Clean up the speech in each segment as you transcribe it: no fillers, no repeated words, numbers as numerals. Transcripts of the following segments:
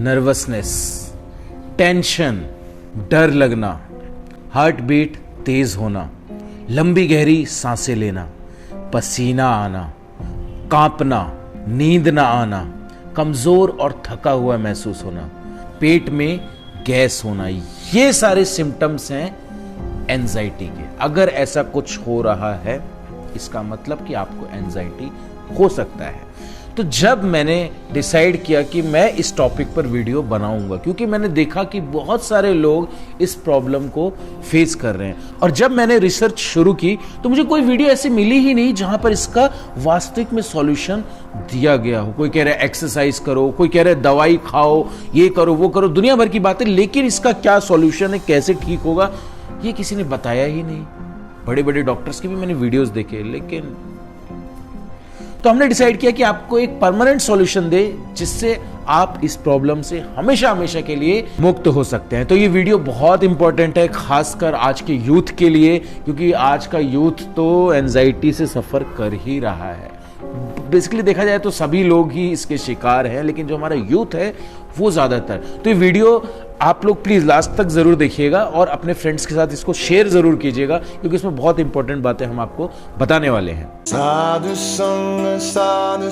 Nervousness, tension, डर लगना, heart beat तेज होना, लंबी गहरी सांसें लेना, पसीना आना, कांपना, नींद ना आना, कमजोर और थका हुआ महसूस होना, पेट में गैस होना, ये सारे सिम्टम्स हैं एंजाइटी के। अगर ऐसा कुछ हो रहा है इसका मतलब कि आपको एंजाइटी हो सकता है। तो जब मैंने डिसाइड किया कि मैं इस टॉपिक पर वीडियो बनाऊंगा, क्योंकि मैंने देखा कि बहुत सारे लोग इस प्रॉब्लम को फेस कर रहे हैं, और जब मैंने रिसर्च शुरू की तो मुझे कोई वीडियो ऐसी मिली ही नहीं जहां पर इसका वास्तविक में सॉल्यूशन दिया गया हो। कोई कह रहा है एक्सरसाइज करो, कोई कह रहा है दवाई खाओ, ये करो वो करो, दुनिया भर की बातें, लेकिन इसका क्या सॉल्यूशन है, कैसे ठीक होगा, ये किसी ने बताया ही नहीं। बड़े बड़े डॉक्टर्स के भी मैंने वीडियोस देखे, लेकिन तो हमने डिसाइड किया कि आपको एक परमानेंट सॉल्यूशन दे जिससे आप इस प्रॉब्लम से हमेशा हमेशा के लिए मुक्त हो सकते हैं। तो ये वीडियो बहुत इंपॉर्टेंट है, खासकर आज के यूथ के लिए, क्योंकि आज का यूथ तो एंजाइटी से सफर कर ही रहा है। बेसिकली देखा जाए तो सभी लोग ही इसके शिकार हैं, लेकिन जो हमारा यूथ है वो ज्यादातर। तो ये वीडियो आप लोग प्लीज लास्ट तक जरूर देखिएगा और अपने फ्रेंड्स के साथ इसको शेयर जरूर कीजिएगा, क्योंकि इसमें बहुत इंपॉर्टेंट बातें हम आपको बताने वाले हैं। साधु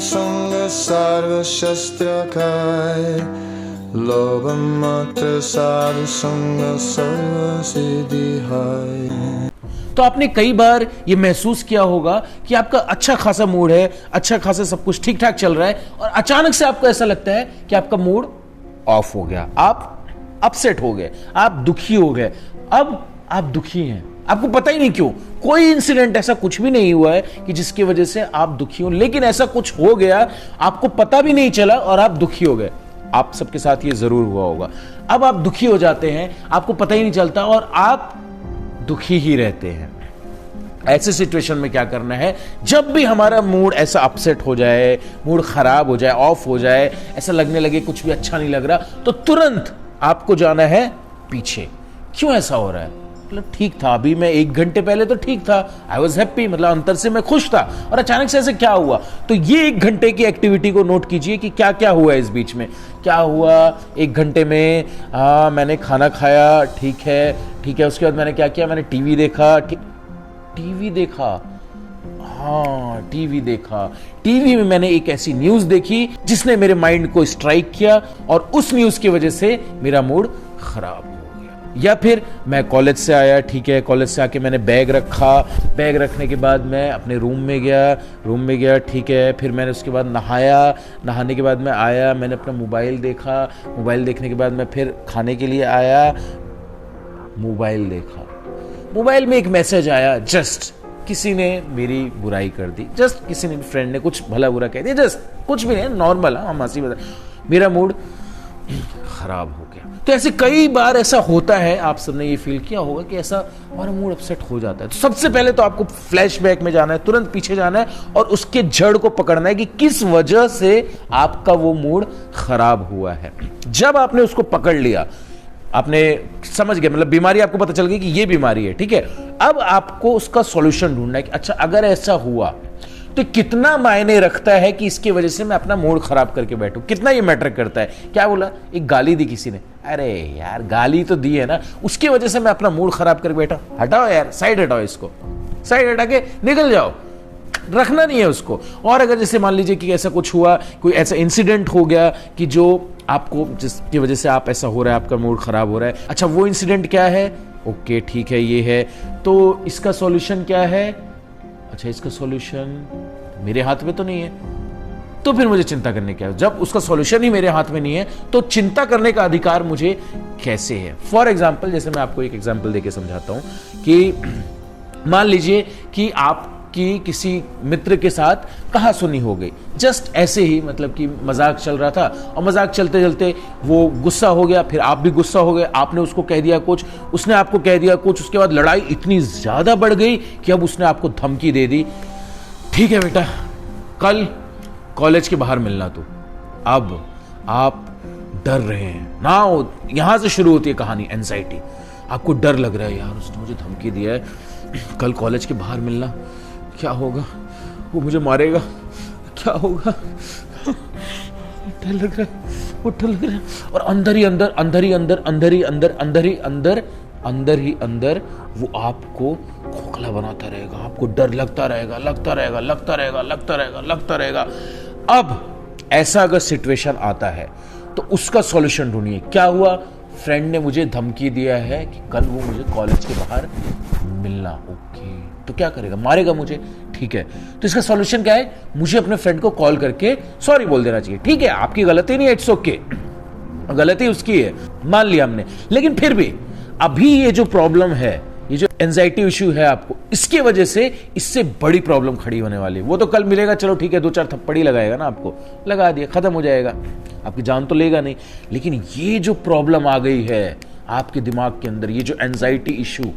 संग सर्व शस्त्र काय, लोभ मत साधु संग सर्व सिद्धि है। तो आपने कई बार ये महसूस किया होगा कि आपका अच्छा खासा मूड है, अच्छा खासा सब कुछ ठीक ठाक चल रहा है, और अचानक से आपको ऐसा लगता है कि आपका मूड ऑफ हो गया, आप अपसेट हो गए, आप दुखी हो गए। अब आप दुखी हैं, आपको पता ही नहीं क्यों, कोई इंसिडेंट ऐसा कुछ भी नहीं हुआ है कि जिसकी वजह से आप दुखी हो, लेकिन ऐसा कुछ हो गया, आपको पता भी नहीं चला और आप दुखी हो गए। आप सबके साथ ये जरूर हुआ होगा। अब आप दुखी हो जाते हैं, आपको पता ही नहीं चलता और आप दुखी ही रहते हैं। ऐसे सिचुएशन में क्या करना है, जब भी हमारा मूड ऐसा अपसेट हो जाए, मूड खराब हो जाए, ऑफ हो जाए, ऐसा लगने लगे कुछ भी अच्छा नहीं लग रहा, तो तुरंत आपको जाना है पीछे। क्यों ऐसा हो रहा है? मतलब ठीक था, अभी मैं 1 घंटे पहले तो ठीक था, आई वॉज हैप्पी, मतलब अंतर से मैं खुश था, और अचानक से ऐसे क्या हुआ? तो ये 1 घंटे की एक्टिविटी को नोट कीजिए कि क्या क्या हुआ इस बीच में। क्या हुआ 1 घंटे में? मैंने खाना खाया, ठीक है, उसके बाद मैंने क्या किया? मैंने टीवी देखा, टीवी देखा। टीवी में मैंने एक ऐसी न्यूज देखी जिसने मेरे माइंड को स्ट्राइक किया, और उस न्यूज की वजह से मेरा मूड खराब हो गया। या फिर मैं कॉलेज से आया, ठीक है, कॉलेज से आके मैंने बैग रखा, बैग रखने के बाद मैं अपने रूम में गया, ठीक है, फिर मैंने उसके बाद नहाया, नहाने के बाद मैं आया, मैंने अपना मोबाइल देखा, मोबाइल देखने के बाद मैं फिर खाने के लिए आया, मोबाइल देखा, मोबाइल में एक मैसेज आया, जस्ट किसी ने मेरी बुराई कर दी, जस्ट किसी ने, फ्रेंड ने कुछ भला बुरा कह दिया, जस्ट कुछ भी नहीं, नॉर्मल, हम हंसी मजाक, मेरा मूड खराब हो गया। तो ऐसे कई बार ऐसा होता है, आप सबने ये फील किया होगा कि ऐसा हमारा मूड अपसेट हो जाता है। तो सबसे पहले तो आपको फ्लैशबैक में जाना है, तुरंत पीछे जाना है और उसके जड़ को पकड़ना है कि किस वजह से आपका वो मूड खराब हुआ है। जब आपने उसको पकड़ लिया, आपने समझ गए, मतलब बीमारी आपको पता चल गई कि ये बीमारी है, ठीक है, अब आपको उसका सॉल्यूशन ढूंढना है कि अच्छा अगर ऐसा हुआ तो कितना मायने रखता है कि इसकी वजह से मैं अपना मूड खराब करके बैठूं, कितना ये मैटर करता है। क्या बोला? एक गाली दी किसी ने, अरे यार गाली तो दी है ना, उसकी वजह से मैं अपना मूड खराब करके बैठा, हटाओ यार, साइड हटाओ, इसको साइड हटा के निकल जाओ, रखना नहीं है उसको। और अगर जैसे मान लीजिए कि ऐसा कुछ हुआ, कोई ऐसा इंसिडेंट हो गया कि जो आपको, जिसकी वजह से आप ऐसा हो रहा है, आपका मूड खराब हो रहा है, अच्छा वो इंसिडेंट क्या है? ओके ठीक है, ये है, तो इसका सॉल्यूशन क्या है? अच्छा इसका सॉल्यूशन मेरे हाथ में तो नहीं है, तो फिर मुझे चिंता करने क्या है? जब उसका सॉल्यूशन ही मेरे हाथ में नहीं है तो चिंता करने का अधिकार मुझे कैसे है? फॉर एग्जाम्पल, जैसे मैं आपको एक एग्जाम्पल देके समझाता हूं कि मान लीजिए कि आप कि किसी मित्र के साथ कहासुनी हो गई, जस्ट ऐसे ही, मतलब कि मजाक चल रहा था और मजाक चलते चलते वो गुस्सा हो गया, फिर आप भी गुस्सा हो गए, आपने उसको कह दिया कुछ, उसने आपको कह दिया कुछ, उसके बाद लड़ाई इतनी ज्यादा बढ़ गई कि अब उसने आपको धमकी दे दी, ठीक है बेटा कल कॉलेज के बाहर मिलना तू। अब आप डर रहे हैं ना, यहां से शुरू होती है कहानी, एंजाइटी। आपको डर लग रहा है, यार उसने मुझे धमकी दिया है, कल कॉलेज के बाहर मिलना, क्या होगा, वो मुझे मारेगा, क्या होगा, डर लग रहा है, उठ और अंदर ही अंदर, अंदर ही अंदर, अंदर ही अंदर, अंदर ही अंदर, अंदर ही अंदर वो आपको खोखला बनाता रहेगा, आपको डर लगता रहेगा, लगता रहेगा, लगता रहेगा, लगता रहेगा, लगता रहेगा। अब ऐसा अगर सिचुएशन आता है तो उसका सॉल्यूशन ढूंढिए। क्या हुआ? फ्रेंड ने मुझे धमकी दिया है कि कल वो मुझे कॉलेज के बाहर मिलना। ओके, तो क्या करेगा? मारेगा मुझे। ठीक है, तो इसका सॉल्यूशन क्या है? मुझे अपने फ्रेंड को कॉल करके सॉरी बोल देना चाहिए। ठीक है, आपकी गलती नहीं है, इट्स ओके, गलती उसकी है, मान लिया हमने। लेकिन फिर भी अभी ये जो प्रॉब्लम है, ये जो एंजाइटी इश्यू है आपको, इसके वजह से इससे बड़ी प्रॉब्लम खड़ी होने वाली है। वो तो कल मिलेगा, चलो ठीक है, 2-4 थप्पड़ ही लगाएगा ना, आपको लगा दिया, खत्म हो जाएगा, आपकी जान तो लेगा नहीं। लेकिन ये जो प्रॉब्लम आ गई है आपके दिमाग के अंदर, ये जो एंजाइटी इश्यू,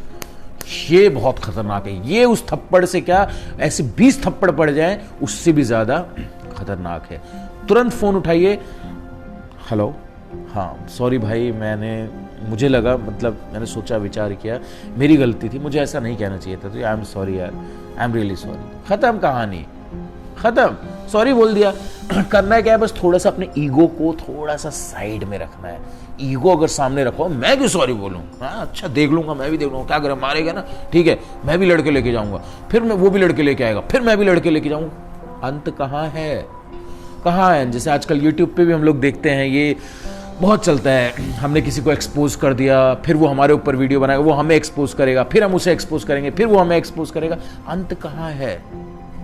ये बहुत खतरनाक है। ये उस थप्पड़ से क्या, ऐसे 20 थप्पड़ पड़ जाएं उससे भी ज्यादा खतरनाक है। तुरंत फोन उठाइए। हेलो, हाँ सॉरी भाई, मुझे लगा, मतलब मैंने सोचा, विचार किया, मेरी गलती थी, मुझे ऐसा नहीं कहना चाहिए था, तो आई एम सॉरी यार, आई एम रियली सॉरी। खत्म कहानी, खत्म, सॉरी बोल दिया। करना क्या है, बस थोड़ा सा अपने ईगो को थोड़ा सा साइड में रखना है। ईगो अगर सामने रखो, मैं क्यों सॉरी बोलूं, हाँ अच्छा देख लूंगा, मैं भी देख लूंगा, क्या करे, मारेगा ना, ठीक है, मैं भी लड़के लेके जाऊंगा, फिर मैं, वो भी लड़के लेके आएगा, फिर मैं भी लड़के लेके जाऊंगा। अंत कहाँ है, कहाँ है? जैसे आजकल यूट्यूब पे भी हम लोग देखते हैं, ये बहुत चलता है, हमने किसी को एक्सपोज कर दिया, फिर वो हमारे ऊपर वीडियो बनाएगा, वो हमें एक्सपोज करेगा, फिर हम उसे एक्सपोज करेंगे, फिर वो हमें एक्सपोज करेगा। अंत कहाँ है?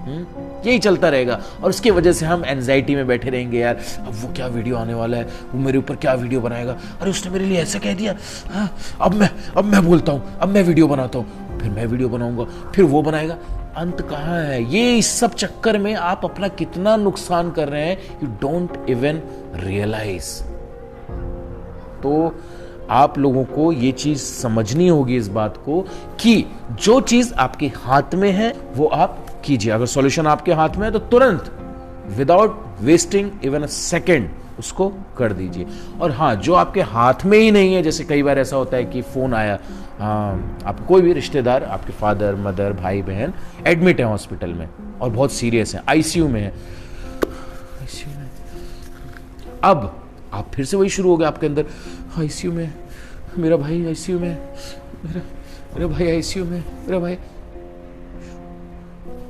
यही चलता रहेगा और उसकी वजह से हम एंजाइटी में बैठे रहेंगे। यार अब वो क्या वीडियो आने वाला है, वो मेरे ऊपर क्या वीडियो बनाएगा, अरे उसने मेरे लिए ऐसा कह दिया, हाँ अब मैं बोलता हूँ, अब मैं वीडियो बनाता हूँ, फिर मैं वीडियो बनाऊंगा, फिर वो बनाएगा। अंत कहाँ है? ये इस सब चक्कर में आप अपना कितना नुकसान कर रहे हैं, यू डोंट इवन रियलाइज। तो आप लोगों को ये चीज समझनी होगी, इस बात को, कि जो चीज आपके हाथ में है वो आप कीजिए। अगर सॉल्यूशन आपके हाथ में है तो तुरंत, without wasting even a second, उसको कर दीजिए। और हाँ, जो आपके हाथ में ही नहीं है, जैसे कई बार ऐसा होता है कि फोन आया, आप कोई भी रिश्तेदार, आपके फादर मदर भाई बहन एडमिट है हॉस्पिटल में और बहुत सीरियस है, आईसीयू में है, आईसीयू में, अब आप फिर से वही शुरू हो गया आपके अंदर, आईसीयू में, मेरा भाई आईसीयू में, मेरा भाई आईसीयू में, मेरा भाई।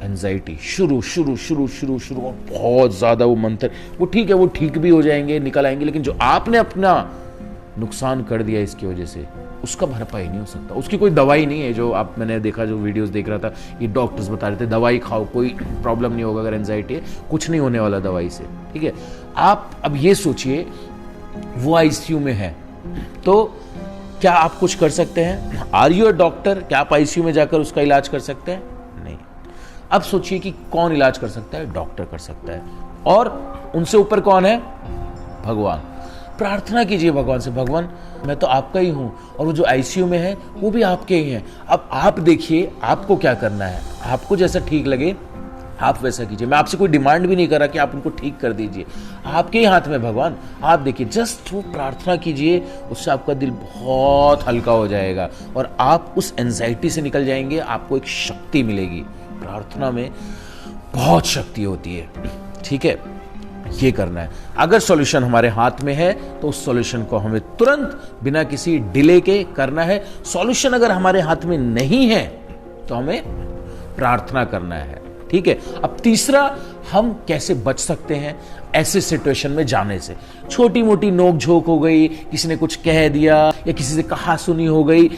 एंजाइटी शुरू शुरू शुरू शुरू शुरू, और बहुत ज्यादा वो मंत्र, वो ठीक है, वो ठीक भी हो जाएंगे, निकल आएंगे, लेकिन जो आपने अपना नुकसान कर दिया इसकी वजह से, उसका भरपाई नहीं हो सकता। उसकी कोई दवाई नहीं है। जो आप, मैंने देखा, जो वीडियोस देख रहा था, ये डॉक्टर्स बता रहे थे दवाई खाओ, कोई प्रॉब्लम नहीं होगा, अगर एंजाइटी है कुछ नहीं होने वाला दवाई से, ठीक है। आप अब ये सोचिए, वो आईसीयू में है, तो क्या आप कुछ कर सकते हैं? Are you a doctor? क्या आप आईसीयू में जाकर उसका इलाज कर सकते हैं? नहीं। अब सोचिए कि कौन इलाज कर सकता है? डॉक्टर कर सकता है, और उनसे ऊपर कौन है? भगवान। प्रार्थना कीजिए भगवान से, भगवान मैं तो आपका ही हूं, और वो जो आईसीयू में है वो भी आपके ही हैं। अब आप देखिए आपको क्या करना है, आपको जैसा ठीक लगे आप वैसा कीजिए। मैं आपसे कोई डिमांड भी नहीं कर रहा कि आप उनको ठीक कर दीजिए, आपके ही हाथ में भगवान। आप देखिए, जस्ट वो प्रार्थना कीजिए, उससे आपका दिल बहुत हल्का हो जाएगा और आप उस एंजाइटी से निकल जाएंगे। आपको एक शक्ति मिलेगी, प्रार्थना में बहुत शक्ति होती है, ठीक है। ये करना है। अगर सॉल्यूशन हमारे हाथ में है तो उस सॉल्यूशन को हमें तुरंत बिना किसी डिले के करना है। सॉल्यूशन अगर हमारे हाथ में नहीं है तो हमें प्रार्थना करना है, ठीक है। अब तीसरा, हम कैसे बच सकते हैं ऐसे सिचुएशन में जाने से? छोटी मोटी नोक झोंक हो गई, किसी ने कुछ कह दिया या किसी से कहा सुनी हो गई,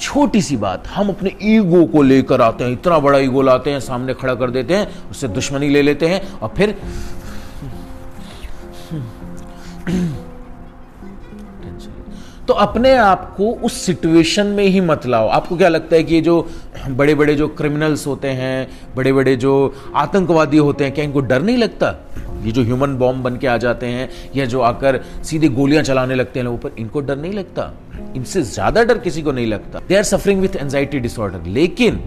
छोटी सी बात, हम अपने ईगो को लेकर आते हैं, इतना बड़ा ईगो लाते हैं, सामने खड़ा कर देते हैं, उससे दुश्मनी ले लेते हैं और फिर तो अपने आप को उस सिचुएशन में ही मत लाओ। आपको क्या लगता है कि ये जो बड़े बड़े जो क्रिमिनल्स होते हैं, बड़े बड़े जो आतंकवादी होते हैं, क्या इनको डर नहीं लगता? ये जो ह्यूमन बॉम्ब बन के आ जाते हैं या जो आकर सीधे गोलियां चलाने लगते हैं लोगों पर, इनको डर नहीं लगता? इनसे ज्यादा डर किसी को नहीं लगता। They are suffering with anxiety disorder, लेकिन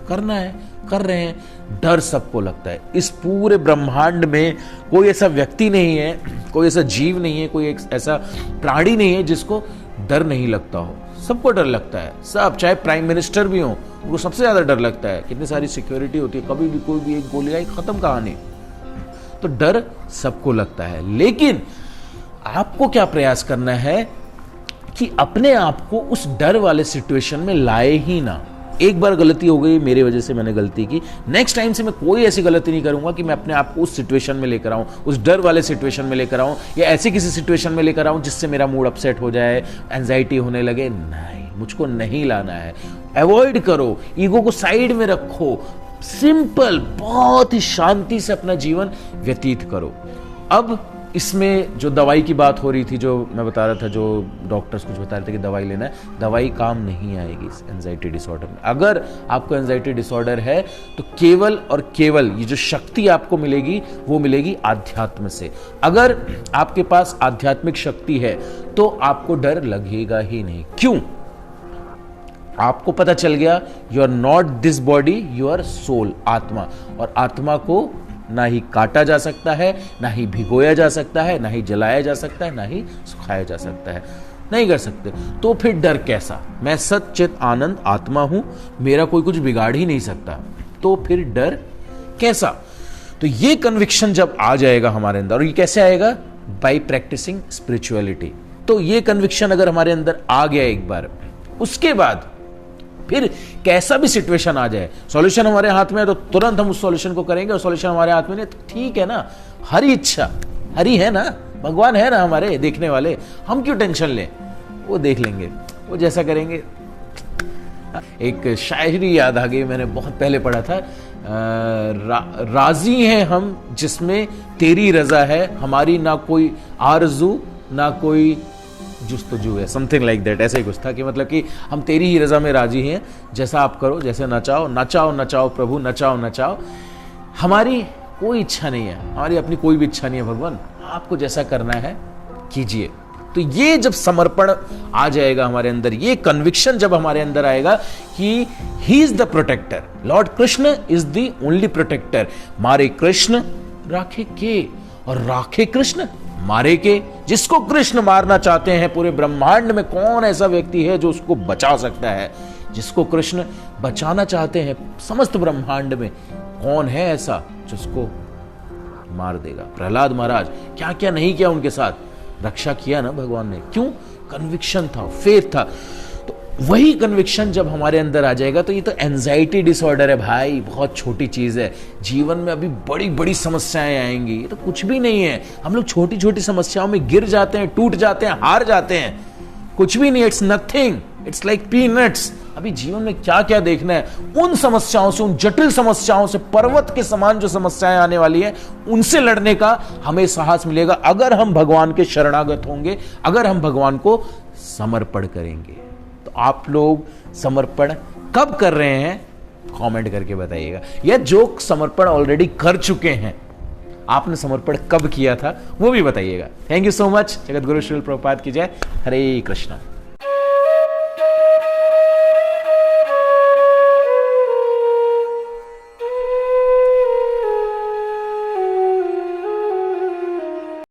करना है, कर रहे हैं। डर सबको लगता है। इस पूरे ब्रह्मांड में कोई ऐसा व्यक्ति नहीं है, कोई ऐसा जीव नहीं है, कोई ऐसा प्राणी नहीं है जिसको डर नहीं लगता हो। सबको डर लगता है, सब, चाहे प्राइम मिनिस्टर भी हो, उनको सबसे ज्यादा डर लगता है। कितनी सारी सिक्योरिटी होती है, कभी भी कोई भी एक गोली आई, खत्म कहानी। तो डर सबको लगता है, लेकिन आपको क्या प्रयास करना है कि अपने आप को उस डर वाले सिचुएशन में लाए ही ना। एक बार गलती हो गई, मेरे वजह से मैंने गलती की, नेक्स्ट टाइम से मैं कोई ऐसी गलती नहीं करूंगा कि मैं अपने आप को उस सिचुएशन में लेकर आऊं, उस डर वाले सिचुएशन में लेकर आऊं, या ऐसी किसी सिचुएशन में लेकर आऊं जिससे मेरा मूड अपसेट हो जाए, एंजाइटी होने लगे। नहीं, मुझको नहीं लाना है। अवॉइड करो, ईगो को साइड में रखो, सिंपल, बहुत ही शांति से अपना जीवन व्यतीत करो। अब इसमें जो दवाई की बात हो रही थी, जो मैं बता रहा था, जो डॉक्टर्स कुछ बता रहे थे कि दवाई लेना है, दवाई काम नहीं आएगी इस एंजाइटी डिसऑर्डर में। अगर आपको एंजाइटी डिसऑर्डर है तो केवल और केवल ये जो शक्ति आपको मिलेगी वो मिलेगी आध्यात्म से। अगर आपके पास आध्यात्मिक शक्ति है तो आपको डर लगेगा ही नहीं। क्यों? आपको पता चल गया you are not this body, you are soul, आत्मा। और आत्मा को ना ही काटा जा सकता है, ना ही भिगोया जा सकता है, ना ही जलाया जा सकता है, ना ही सुखाया जा सकता है। नहीं कर सकते। तो फिर डर कैसा? मैं सच्चित आनंद आत्मा हूं, मेरा कोई कुछ बिगाड़ ही नहीं सकता, तो फिर डर कैसा? तो ये कन्विक्शन जब आ जाएगा हमारे अंदर, और ये कैसे आएगा? By practising spirituality. तो ये कन्विक्शन अगर हमारे अंदर आ गया एक बार, उसके बाद फिर कैसा भी सिचुएशन आ जाए, सॉल्यूशन हमारे हाथ में है तो तुरंत हम उस सॉल्यूशन को करेंगे, और सॉल्यूशन हमारे हाथ में नहीं तो ठीक है ना, हरी इच्छा, हरी है ना, भगवान है ना हमारे देखने वाले, हम क्यों टेंशन लें, वो देख लेंगे, वो जैसा करेंगे। एक शायरी याद आ गई, मैंने बहुत पहले पढ़ा था, राजी हैं हम जिसमें तेरी रजा है, हमारी ना कोई आरजू ना कोई जुस्तजू है, समथिंग लाइक दैट। ऐसा ही कुछ था कि मतलब कि हम तेरी ही रजा में राजी हैं, जैसा आप करो, जैसे नचाओ नचाओ नचाओ प्रभु, नचाओ नचाओ, हमारी कोई इच्छा नहीं है, हमारी अपनी कोई भी इच्छा नहीं है भगवान, आपको जैसा करना है कीजिए। तो ये जब समर्पण आ जाएगा हमारे अंदर, ये कन्विक्शन जब हमारे अंदर आएगा कि he is the protector, lord Krishna is the only protector, मारे कृष्ण राखे के, और राखे कृष्ण मारे के। जिसको कृष्ण मारना चाहते हैं पूरे ब्रह्मांड में कौन ऐसा व्यक्ति है जो उसको बचा सकता है? जिसको कृष्ण बचाना चाहते हैं समस्त ब्रह्मांड में कौन है ऐसा जिसको मार देगा? प्रहलाद महाराज, क्या क्या नहीं किया उनके साथ, रक्षा किया ना भगवान ने। क्यों? कन्विक्शन था, फेथ था। तो वही कन्विक्शन जब हमारे अंदर आ जाएगा, तो ये तो एंजाइटी डिसऑर्डर है भाई, बहुत छोटी चीज है। जीवन में अभी बड़ी बड़ी समस्याएं आएंगी, ये तो कुछ भी नहीं है। हम लोग छोटी छोटी समस्याओं में गिर जाते हैं, टूट जाते हैं, हार जाते हैं, कुछ भी नहीं, it's nothing, it's like peanuts. अभी जीवन में क्या क्या देखना है, उन समस्याओं से, उन जटिल समस्याओं से, पर्वत के समान जो समस्याएं आने वाली है, उनसे लड़ने का हमें साहस मिलेगा अगर हम भगवान के शरणागत होंगे, अगर हम भगवान को समर्पण करेंगे। तो आप लोग समर्पण कब कर रहे हैं कमेंट करके बताइएगा, या जो समर्पण ऑलरेडी कर चुके हैं, आपने समर्पण कब किया था वो भी बताइएगा। Thank you so much. Jagat Guru Srila Prabhupada की जय। हरे कृष्णा।